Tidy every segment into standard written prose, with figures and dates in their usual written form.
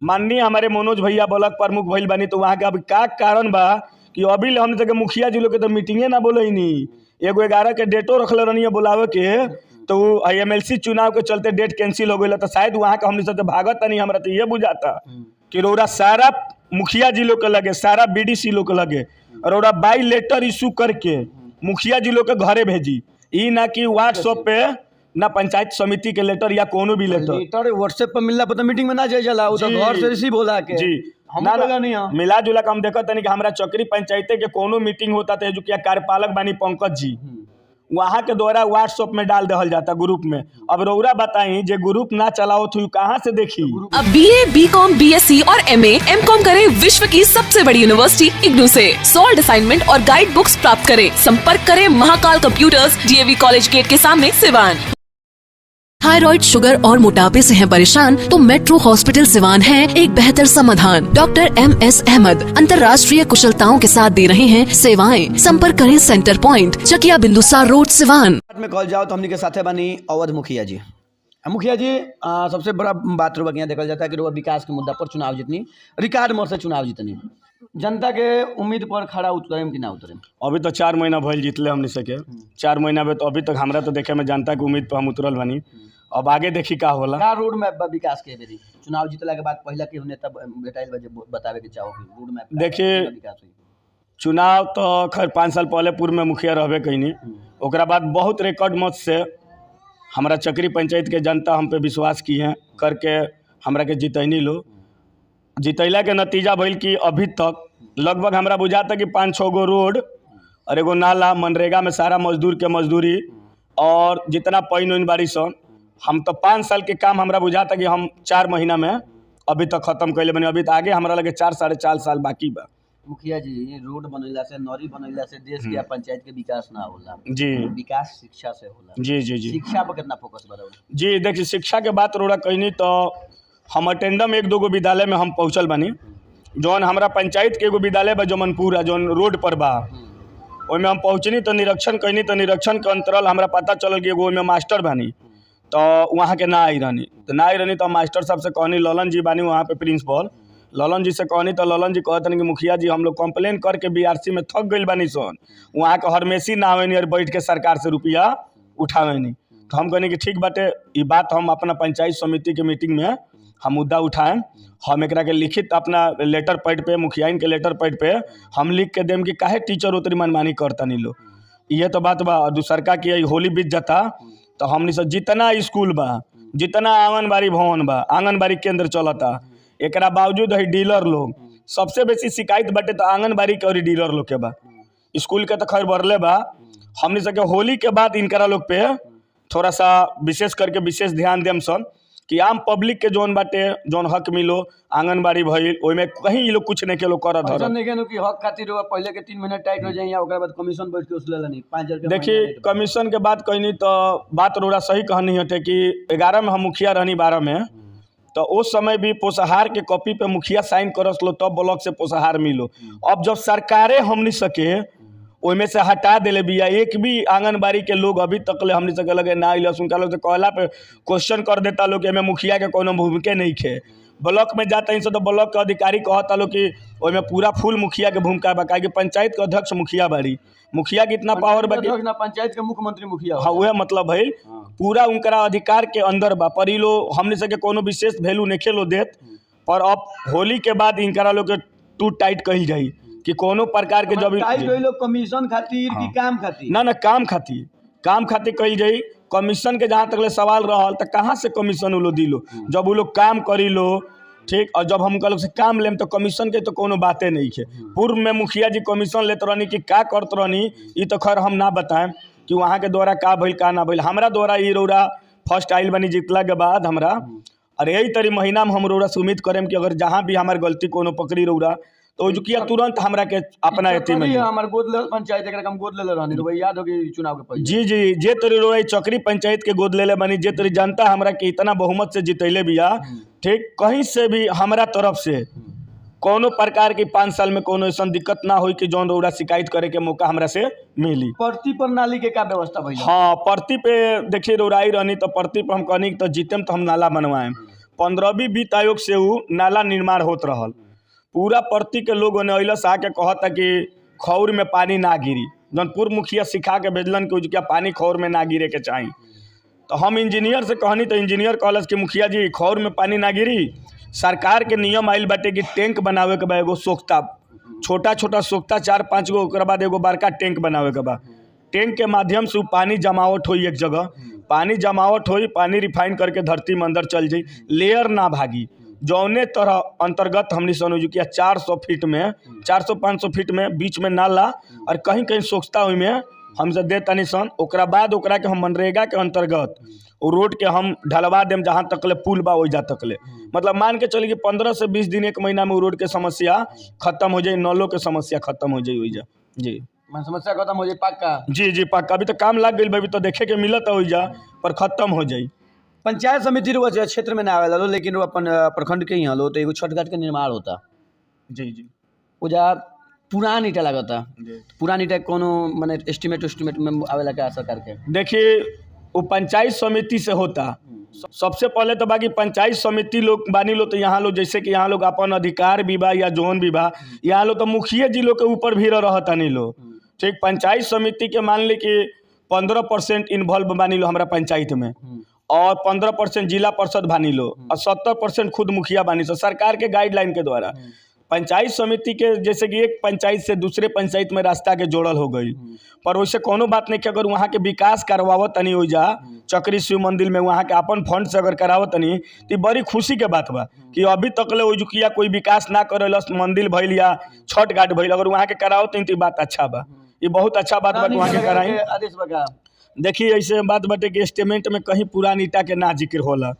माननीय हमारे मनोज भैया ब्लॉक प्रमुख भइल बानी, तो वहाँ के अभी का कारण बा कि अभी हम तक मुखिया जी लोग के तो मीटिंगे ना बोले नहीं। एगो 11 के डेटो रखले रहनी है बुलावे के, तो MLC चुनाव के चलते डेट कैंसिल हो गई। तो शायद वहाँ का हमने से भागत नहीं, हमारा तो ये बुझाता कि रौरा सारा मुखिया जी लोग के लगे, सारा BDC लोग के लगे, रौरा बाई लेटर इशू करके मुखिया जी लोग के घरे भेजी। ई ना कि व्हाट्सएप पे ना पंचायत समिति के लेटर या कोनो भी लेटर व्हाट्सएप पर मिलला पता मीटिंग में ना जाए जाला, तो घर से रिसीव होला के जी ना नहीं मिला जुला के हम देखत नहीं कि हमारा चक्री पंचायते के कोनो मीटिंग होता है जो कि कार्यपालक बानी पंकज जी, वहाँ के द्वारा व्हाट्सएप में डाल दिया जाता ग्रुप में। अब रौरा बताई जे ग्रुप ना चलाओ तो कहाँ से देखी। अब BA, BCom, BSc और MA, MCom करें विश्व की सबसे बड़ी यूनिवर्सिटी इग्नू से। सॉल्ड असाइनमेंट और गाइड बुक्स प्राप्त करें। संपर्क करें Mahakal computers, DAV college gate के सामने, सिवान। थायराइड, शुगर और मोटापे से हैं परेशान तो मेट्रो हॉस्पिटल सिवान है एक बेहतर समाधान। डॉक्टर MS अहमद अंतर्राष्ट्रीय कुशलताओं के साथ दे रहे हैं सेवाएं। संपर्क करें सेंटर पॉइंट, चकिया बिंदुसार रोड, सिवान। में कॉल जाओ तो हमने के साथे बानी अवध मुखिया जी। मुखिया जी, सबसे बड़ा बात रुआ यहाँ देखा जाता है कि रुआ विकास के मुद्दा पर चुनाव जितनी रिकॉर्ड मोर से चुनाव जितनी जनता के उम्मीद पर खड़ा उतरे कि ना उतरे। अभी तो 4 महीना भइल जीतले हमने सके 4 महीना में, तो अभी तक हमरा तो देखे में जनता के उम्मीद पर हम उतरल बानी। अब आगे देखी का होला। का रोड मैप बा विकास के बेरी चुनाव जीतला के बाद पहला के नेता बेटाइल बजे बतावे के चाहो रोड मैप। देखिए चुनाव तो खैर 5 साल पहले पूर्व में मुखिया रहबे कहीं, ओकरा बाद बहुत रिकॉर्ड मत से हमारा चक्री पंचायत के जनता हम पे विश्वास की है करके हमरा के जितैनी लो। जितैला के नतीजा भइल कि अभी तक लगभग हमरा बुझाता कि 5-6 गो रोड और एगो नाला, मनरेगा में सारा मजदूर के मजदूरी और जितना पैन उन बारी सन, हम तो 5 साल के काम हमरा बुझाता कि हम 4 महीना में अभी तक खत्म कैले बने। अभी तो आगे हमरा लगे 4-4.5 साल बाकी बा। मुखिया जी, रोड बनैला से, नौरी बनैला से देश के या पंचायत के विकास ना होला जी। विकास शिक्षा से होला। जी जी जी शिक्षा पर कितना फोकस बा जी। देखिए शिक्षा के बात रोड़ा कहनी तो हम अटेंडम 1-2 गो विद्यालय में हम पहुँचल बानी। जौन हमारा पंचायत के एगो विद्यालय बा जमनपुर है, जौन रोड पर बा, ओहिमे हम पहुँचनी तो निरीक्षण कहनी, तो निरीक्षण के अंतराल हमरा पता चलल कि एगो ओहिमे मास्टर बानी, तो वहाँ के ना आई रहनी तो मास्टर साहब से कहनी, ललन जी बानी वहाँ पे प्रिंसिपल, ललन जी से कहनी तो ललन जी कहते कि मुखिया जी हम लोग कंप्लेन करके BRC में थक गई बानी सन, वहाँ के हरमेशी ना आवेनी और बैठ के सरकार से रुपया उठावेनी। तो हम कहनी कि ठीक बाटे, ये बात हम अपना पंचायत समिति के मीटिंग में हम मुद्दा उठाएं। हम एक के लिखित अपना लेटर पैड पे, मुखियाइन के लेटर पैड पे हम लिख के देम कि काहे टीचर उतरी मनमानी करता नहीं लो। ये तो बात बा। दूसरका की होली बीत जाता तो हमने से जितना स्कूल बा, जितना आंगनबाड़ी भवन बा, आंगनबाड़ी केंद्र चलता, एकरा बावजूद है डीलर लोग सबसे बेसी शिकायत बाटे तो आंगनबाड़ी के और डीलर लोग के बा। स्कूल के तो खैर बढ़ले बा। हमने सके होली के बाद इनकरा लोग पे थोड़ा सा विशेष करके विशेष ध्यान देम सन कि आम पब्लिक के जोन बाटे, जोन हक मिलो, आंगनबाड़ी भइल, ओइमे कहीं ये लोग कुछ नहीं के लोग करत धरत नहीं के कि हक खातिर पहले के 3 महीना टाइट हो जाए या ओकरा बाद कमीशन बैठ के उसले नहीं 5000 के। देखिए कमीशन के बात कहनी तो बात रोड़ा सही कहनी हटे कि 11 में हम मुखिया रहनी, 12 में तो उस समय भी पोषाहार के कॉपी पे मुखिया साइन करस लो तब ब्लॉक से पोषाहार मिलो। अब जब सरकारें हमनी सके ओइमे से हटा दिले बिया, एक भी आंगनबाड़ी के लोग अभी तक ले हमनी सके लगे ना अइल। सुनका लोग कहला पे क्वेश्चन कर देता लोग कि मुखिया के कोनो भूमिका नहीं खे। ब्लॉक में जाता ही तो ब्लॉक के अधिकारी कहता लोग कि ओइमे पूरा फुल मुखिया के भूमिका बा, कि पंचायत के अध्यक्ष मुखिया बाड़ी, मुखिया के इतना पावर बा कि पंचायत के मुख्यमंत्री मुखिया। हाँ वह मतलब है पूरा उनका अधिकार के अंदर बा। पर लो हमने सके कोनो विशेष वैल्यू नहीं खेलो देत। पर अब होली के बाद इनकरा लोग के टू टाइट कही जाई कि कोनो प्रकार के जब कमीशन खातिर की काम खातिर ना काम खातिर कही जाई। कमीशन के जहाँ तक ले सवाल रहल तो कहाँ से कमीशन वो लोग दिलो, जब वो लोग काम करी लो ठीक। और जब हम लोग से काम लेम तो कमीशन के तो कोनो बातें नहीं है। पूर्व में मुखिया जी कमीशन लेते रहनी कि का करते रहनी, ये तो खैर हम ना बताएं कि वहाँ के द्वारा का भइल का ना भइल। हमारा द्वारा ये रौरा फर्स्ट आइल बनी जीतला के बाद हमरा और यही तरी महीना में हम रौरा से उम्मीद करें कि अगर जहाँ भी हमारी गलती कोनो पकड़ी रौरा तो जो किया तुरंत हमरा के अपना एती में हमर गोद ले पंचायत एकरा हम गोद ले रहनी तो याद हो कि चुनाव के पहले। जी जी जे तरी रोई चक्री पंचायत के गोद लेले बनी, जे तरी जनता हमरा के इतना बहुमत से जितैले बिया ठीक। कहीं से भी हमरा तरफ से कोनो प्रकार की 5 साल में कोनो ऐसा दिक्कत ना हुई कि जौन रौरा शिकायत करे के मौका हमरा से मिली। प्रति प्रणाली के का व्यवस्था भइल? हाँ प्रति पे देखिए रौराई रहनी तो प्रति पे हम कहनी तो जीतेम तो हम नाला बनवाएं। 15वीं वित्त आयोग से उ नाला निर्माण होत रहल। पूरा प्रति के लोग ने अइलस आके कहता कि खौर में पानी ना गिरी, जौन पूर्व मुखिया सिखा के भेजलन कि क्या पानी खौर में ना गिरे के चाही। तो हम इंजीनियर से कहनी तो इंजीनियर कहलस कि मुखिया जी खौर में पानी ना गिरी, सरकार के नियम आइल बाटे कि टैंक बनावे के बा, एगो सोख्ता छोटा छोटा सोख्ता 4-5 गो, ओकरा बाद एगो बड़का टैंक बनावे के बा। टैंक के माध्यम से पानी जमावट होई, एक जगह पानी जमावट होई, पानी रिफाइन करके धरती में अंदर चल जाई, लेयर ना भागी। जौने तरह अंतर्गत हमने समझ किया 400 फीट में 400-500 फीट में बीच में नाला और कहीं कहीं सोखता हुई में हमसे दे तनी सन। ओकरा बाद ओकरा के हम मनरेगा के अंतर्गत वो रोड के हम ढलवा देम जहाँ तकले पुल बा वही जा तकले, मतलब मान के चलिए कि 15 से 20 दिन 1 महीना में वो रोड के समस्या खत्म हो जाए, नलों के समस्या खत्म हो जाए वही जा। जी समस्या खत्म हो जाए पक्का। जी पक्का। अभी तो काम लग गई, अभी तो देखे के मिलत है वही जा, पर खत्म हो जाए। पंचायत समिति रो क्षेत्र में ना आवेला लो, लेकिन वो अपन प्रखंड के यहाँ लो तो एगो छठ घाट के निर्माण होता। जी वो जा पुरान ईटा लगता, पुरान ईटा कोनो माने एस्टिमेट में आवेला क्या सरकार के? देखिए वो पंचायत समिति से होता। सबसे पहले तो बाकी पंचायत समिति लोग बानी लो, तो यहाँ लोग जैसे कि यहाँ लोग अपन अधिकार भी बा या जोन भी बा, यहाँ लोग तो मुखिया जी लोग के ऊपर भी रहता नहीं लो। ठीक, पंचायत समिति के मान ली कि 15% इन्वॉल्व बानी लो हमारा पंचायत में, और 15% जिला परिषद बानी लो, और 70% खुद मुखिया बानी सो सरकार के गाइडलाइन के द्वारा। पंचायत समिति के जैसे कि एक पंचायत से दूसरे पंचायत में रास्ता के जोड़ल हो गई, पर वैसे कोनो बात नहीं कि अगर वहाँ के विकास करवावत तनी हो जा चक्री शिव मंदिर में वहाँ के अपन फंड से अगर करावत तनी तो बड़ी खुशी के बात बा कि अभी तक ले ओजुकिया कोई विकास ना करेलस, मंदिर भइल या छठ घाट भइल, अगर वहाँ के करावत तो बात अच्छा बा, ये बहुत अच्छा बात बा कि वहाँ के कराई। आदेश बगा देखिए ऐसे बात बाटे कि एस्टिमेट में कहीं पुरान ईटा के ना जिक्र होला,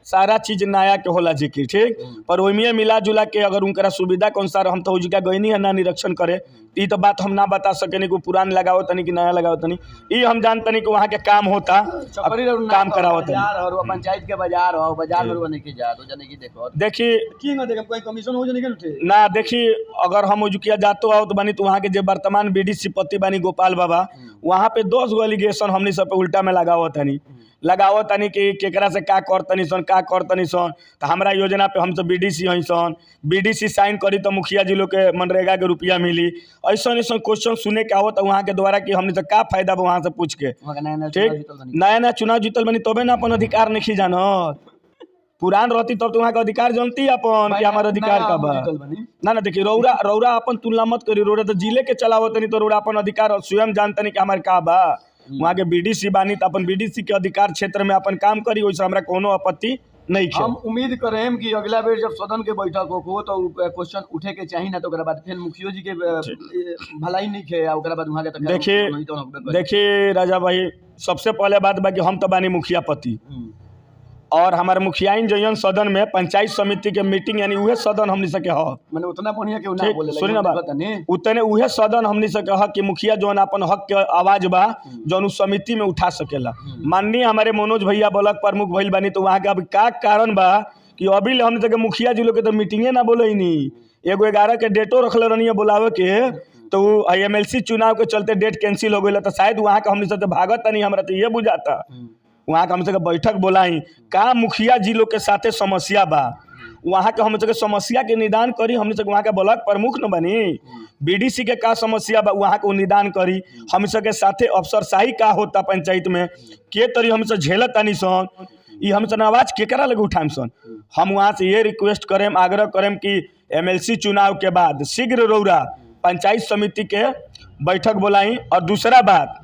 सारा चीज नया के होला जिक्र। ठीक, पर ओइमे मिला जुला के अगर उनकरा सुविधा के अनुसार हम तो उनका गईनी है ना निरीक्षण करे, ई तो बात हम ना बता सकेनी कि पुरान लगाओ तनी कि नया लगाओ तनी, ई हम जानतनी कि वहाँ के काम होता, काम कराओ तनी। और पंचायत के बाजार हो, बाजार में नहीं की जा तो जाने की देखो। देखिए की ना देखे कोई कमीशन हो जाने के ना, देखिए अगर हम उजुकिया जातो आओ तो बानी तो वहाँ के जो वर्तमान बीडीसी पति बानी गोपाल बाबा, वहाँ पे 10 गो एलिगेशन हमनी सब पे उल्टा में लगाओ तनी कि केकरा से का कर तनी सन, तो हमारा योजना पे हम सब बीडीसी हई सन, बीडीसी साइन करी तो मुखिया जी लोग के मनरेगा के रुपया मिली। ऐसा क्वेश्चन सुने के आवत वहाँ के द्वारा कि हमने से का फायदा बा वहाँ से पूछ के। ठीक, नया चुनाव जीतल बनी तबे ना अपन अधिकार नहीं जानत, पुरान रहती तब तो वहाँ का अधिकार जानती अपन कि हमारा अधिकार का बा ना। देखिए रौरा अपन तुलना मत करी, रौरा तो जिले के चलावत नहीं तो रौरा अपन अधिकार स्वयं जानतनी कि हमारे का बा। वहाँ के बीडीसी बानी तो अपन बीडीसी के अधिकार क्षेत्र में अपन काम करी, वैसे हमरा कोनो आपत्ति नहीं है। हम उम्मीद करें कि अगला बेर जब सदन के बैठक हो तो क्वेश्चन उठे के चाहिए ना, तो ओकरा बाद फिर मुखियो जी के भलाई नहीं खे, ओकरा बाद वहाँ के देखिए राजा भाई, सबसे पहले बात बा कि हम तो बानी मुखिया पति, और हमारे मुखियाइन जयन सदन में पंचायत समिति के मीटिंग यानी उहे सदन हमनी सके ह माने उतना बढ़िया के ना बोले सुनी ना बात, उतने उहे सदन हमनी सके ह कि मुखिया जौन अपन हक के आवाज बा जौन उस समिति में उठा सकेला। माननीय हमारे मनोज भैया ब्लॉक प्रमुख भइल बानी, तो वहाँ के अभी का कारण बा कि अभी हमने सके मुखिया जी लोग के तो मीटिंगे ना बोले ही नहीं, एगो 11 के डेटो रखले रहनी बोलावे के, तो IMLC चुनाव के चलते डेट कैंसिल हो गई, तो शायद वहाँ का हमने से भागत नहीं, हमारा तो ये बुझाता वहाँ के हमसे बैठक बोलाई का मुखिया जी लोग के साथे समस्या बा, वहाँ के हमसे समस्या के निदान करी। हमने से वहाँ के ब्लॉक प्रमुख न बनी, बीडीसी के का समस्या बा वहाँ के निदान करी। हमसे के साथे अफसरशाही का होता पंचायत में के तरी हमसे झेलत तानी सन, ये हमसे आवाज केकरा लगे उठाम सन। हम वहाँ से ये रिक्वेस्ट करें, आग्रह करें कि MLC चुनाव के बाद शीघ्र रौरा पंचायत समिति के बैठक बोलाई, और दूसरा बात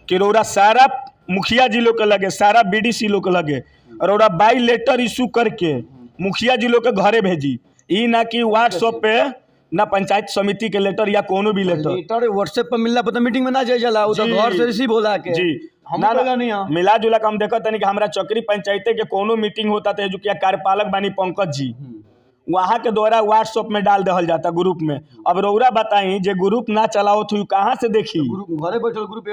कि रौरा सारा मुखिया जी लोग के लगे, सारा बीडीसी लोग के लगे, और बाई लेटर इशू करके मुखिया जी लोग के घरे भेजी, ई ना कि व्हाट्सएप पे ना पंचायत समिति के लेटर या कोनो भी लेटर व्हाट्सएप पर मिलना पता मीटिंग में ना जाए जाला, वो तो घर से रिसीव होला के जी ना नहीं मिला जुला के हम देखत तनी कि हमरा चक्री पंचायते के कोनो मीटिंग होता तो जो क्या कार्यपालक बानी पंकज जी, वहाँ के द्वारा व्हाट्सएप में डाल दहल जाता ग्रुप में। अब रौरा बताई जे ग्रुप ना चलाओ तो कहाँ से देखी? ग्रुप घरे बैठल ग्रुप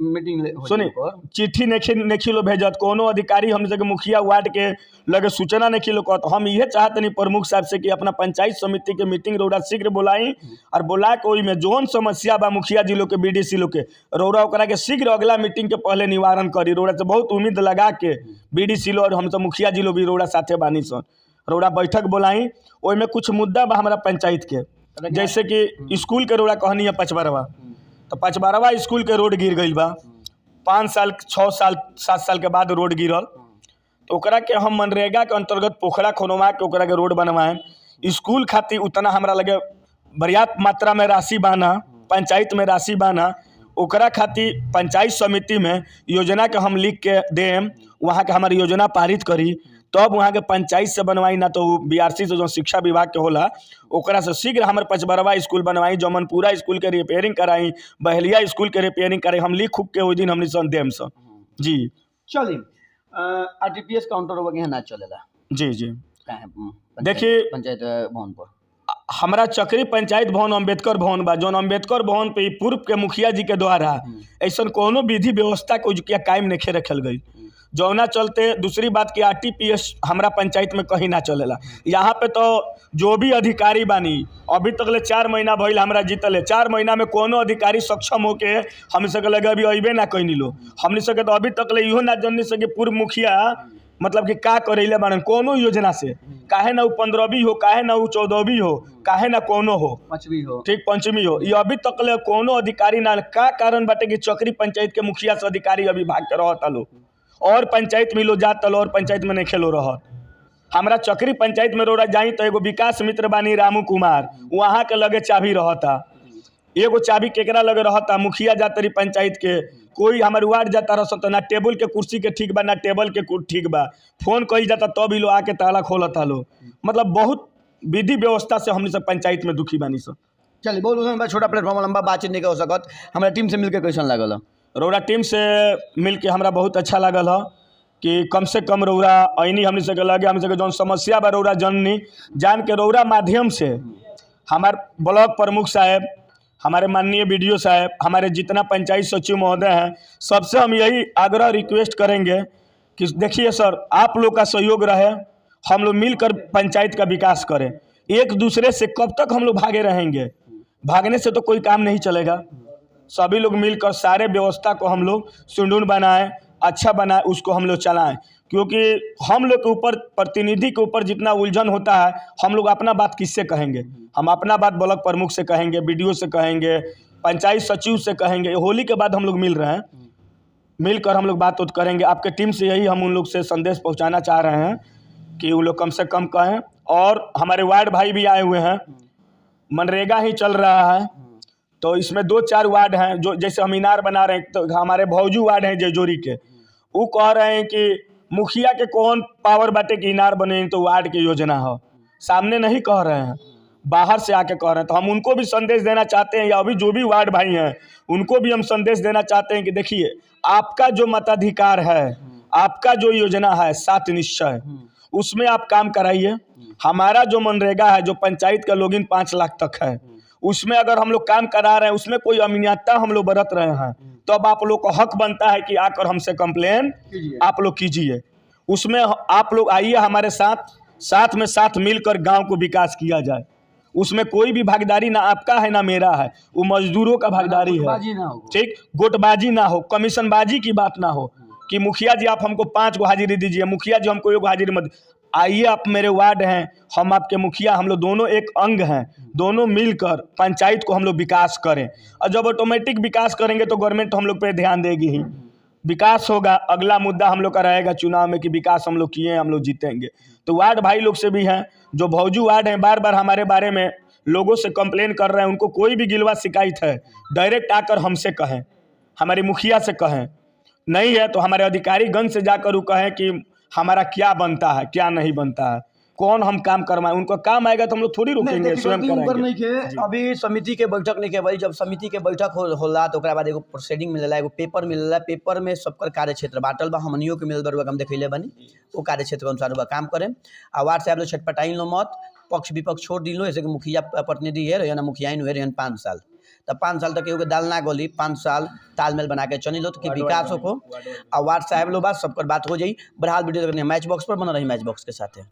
मीटिंग सुनी चिट्ठी नहीं लो भेजत, कोनो अधिकारी हम जगह मुखिया वार्ड के लगे सूचना नहीं लो कहत। हम ये चाहते नहीं प्रमुख साहब से कि अपना पंचायत समिति के मीटिंग रौरा शीघ्र बुलाई और बुला के ओई में जोन समस्या बा मुखिया जी लोग के BDC लोग के रौरा ओकरा के शीघ्र अगला मीटिंग के पहले निवारण करी। रौरा से बहुत उम्मीद लगा के BDC लोग और हम सब मुखिया जी लोग भी रौरा साथे बानी सन। रौरा बैठक बुलाई, ओई में कुछ मुद्दा बा हमारा पंचायत के, जैसे कि स्कूल के रौरा कहनी है पचबरवा, तो पचबरवा स्कूल के रोड गिर गई बा 5 साल 6 साल 7 साल के बाद रोड गिरल। तो ओकरा के हम मनरेगा के अंतर्गत पोखरा खोनवा के ओकरा के रोड बनवाएं। स्कूल खातिर उतना हमरा लगे पर्याप्त मात्रा में राशि बाना, पंचायत में राशि बाना, ओकरा खातिर पंचायत समिति में योजना के हम लिख के देम, वहाँ के हमारी योजना पारित करी, तब वहाँ के पंचायत से बनवाई, ना तो BRC से जो शिक्षा विभाग के होला ओकरा से शीघ्र हमारे पचबरवा स्कूल बनवाई, जमनपुरा स्कूल के रिपेयरिंग कराई, बहलिया स्कूल के रिपेयरिंग कराई। हम लिख खुक के वो दिन हमने सन देम सन। जी चलिए RTPS काउंटर वगैरह ना चलेला? जी जी देखिए देखिए पंचायत भवन पर हमारा चक्री पंचायत भवन अम्बेडकर भवन बा, जौन अम्बेडकर भवन पे पूर्व के मुखिया जी के द्वारा ऐसा कोनो विधि व्यवस्था को कायम नहीं रखल गई, जौना चलते दूसरी बात की RTPS हमारा पंचायत में कहीं ना चलेला। यहाँ पे तो जो भी अधिकारी बानी अभी तक ले 4 महीना भइल हमारा जीतल, 4 महीना में कोनो अधिकारी सक्षम होके हम सके लगे अभी अबे ना कहीं लो। हमने सके तो अभी तक ले इहो ना जाननी सके पूर्व मुखिया मतलब कि का करेले बारन कोनो योजना से, काहे ना 15वीं हो, काहे ना 14वीं हो, काहे ना कोनो हो, 5वीं हो, ठीक 5वीं हो, ये अभी तक ले कोनो अधिकारी ना। का कारण बाटे कि चक्री पंचायत के मुखिया से अधिकारी अभी भाग के रहता लो और पंचायत में लो जात लो और पंचायत में नहीं खेलो रहत। हमारा चक्री पंचायत में रोड़ा जाई तो एगो विकास मित्र बानी रामू कुमार, वहाँ के लगे चाबी रहता, एगो चाबी केकरा लगे रहता मुखिया जातरी पंचायत के, कोई हमारे वार्ड जाता रह तो ना टेबल के कुर्सी के ठीक बा ना टेबल के ठीक बा, फोन कही जाता तो भी लोग आके ताला खोलता लो। मतलब बहुत विधि व्यवस्था से हमने सब पंचायत में दुखी बानी सब। चलिए बहुत छोटा प्लेटफॉर्म लंबा बातचीत नहीं हो सकत। हमारा टीम से मिलकर कैसन लागल? रौरा टीम से मिल के हमरा बहुत अच्छा लागल है कि कम से कम रौरा ऐनी हमने सके लगे हम सके जौन समस्या बा रौरा जननी जान के रौरा माध्यम से हमारे ब्लॉक प्रमुख साहब, हमारे माननीय BDO साहब, हमारे जितना पंचायत सचिव महोदय हैं, सबसे हम यही आग्रह रिक्वेस्ट करेंगे कि देखिए सर, आप लोग का सहयोग रहे, हम लोग मिलकर पंचायत का विकास करें। एक दूसरे से कब तक हम लोग भागे रहेंगे? भागने से तो कोई काम नहीं चलेगा। सभी लोग मिलकर सारे व्यवस्था को हम लोग सुंडून बनाएं, अच्छा बनाएं, उसको हम लोग चलाएं, क्योंकि हम लोग के ऊपर प्रतिनिधि के ऊपर जितना उलझन होता है, हम लोग अपना बात किससे कहेंगे? हम अपना बात ब्लॉक प्रमुख से कहेंगे, BDO से कहेंगे, पंचायत सचिव से कहेंगे। होली के बाद हम लोग मिल रहे हैं, मिलकर हम लोग बात उत करेंगे। आपके टीम से यही हम उन लोग से संदेश पहुँचाना चाह रहे हैं कि वो लोग कम से कम कहें। और हमारे वार्ड भाई भी आए हुए हैं, मनरेगा ही चल रहा है तो इसमें 2-4 वार्ड हैं जो जैसे हम इनार बना रहे हैं, तो हमारे भौजू वार्ड हैं जेजोरी के, वो कह रहे हैं कि मुखिया के कौन पावर बाटे कि इनार बने, तो वार्ड की योजना हो, सामने नहीं कह रहे हैं, बाहर से आके कह रहे हैं। तो हम उनको भी संदेश देना चाहते हैं, या अभी जो भी वार्ड भाई हैं उनको भी हम संदेश देना चाहते हैं कि देखिए, आपका जो मताधिकार है, आपका जो योजना है 7 निश्चय, उसमें आप काम कराइए। हमारा जो मनरेगा है, जो पंचायत का लॉगिन 5 लाख तक है, उसमें अगर हम लोग काम करा रहे हैं, उसमें कोई अनियमितता हम लोग बरत रहे हैं, तो अब आप लोग को हक बनता है कि आकर हमसे कंप्लेन आप लोग कीजिए। उसमें आप लोग आइए हमारे साथ में साथ मिलकर गांव को विकास किया जाए। उसमें कोई भी भागीदारी ना आपका है ना मेरा है, वो मजदूरों का भागीदारी है, ठीक, गोटबाजी ना हो, कमीशनबाजी की बात ना हो कि मुखिया जी आप हमको 5 गो हाजिरी दीजिए, मुखिया जी हमको 1 हाजिरी मत। आइए, आप मेरे वार्ड हैं, हम आपके मुखिया, हम लोग दोनों एक अंग हैं, दोनों मिलकर पंचायत को हम लोग विकास करें। और जब ऑटोमेटिक विकास करेंगे तो गवर्नमेंट हम लोग पे ध्यान देगी ही, विकास होगा। अगला मुद्दा हम लोग का रहेगा चुनाव में कि विकास हम लोग किए, हम लोग जीतेंगे। तो वार्ड भाई लोग से भी हैं, जो भौजू वार्ड हैं, बार बार हमारे बारे में लोगों से कंप्लेन कर रहे हैं, उनको कोई भी गिलवा शिकायत है डायरेक्ट आकर हमसे कहें, हमारे मुखिया से कहें, नहीं है तो हमारे अधिकारी गण से जाकर वो कहें कि हमारा क्या बनता है क्या नहीं बनता है। कौन हम काम करवाएं, उनको काम आएगा तो हम लोग थोड़ी रुकेंगे, स्वयं कराएंगे। नहीं के अभी समिति के बैठक नहीं के भाई, जब समिति के बैठक होला तो ओकरा बाद एगो प्रोसीडिंग मिलेला, एगो पेपर मिलेला, पेपर में सबकर कार्य क्षेत्र बांटल बा, हमनियों के मिलल बा, हम देखैले बानी वो कार्य क्षेत्र के अनुसार काम करें। आ वार्ड से आप लोग छटपटाइन लो मत, पक्ष विपक्ष छोड़ दी लो, ऐसे कि मुखिया प्रतिनिधि है या ना मुखियाइन हुए रहन 5 साल, तब 5 साल तक एगो दाल ना गोली, 5 साल तालमेल बना के चली लो तो कि विकास हो। और वार्ड साहब लोग बात सबकर बात हो जाई। बहरहाल वीडियो देखने मैच बॉक्स पर बना रही, मैच बॉक्स के साथ है।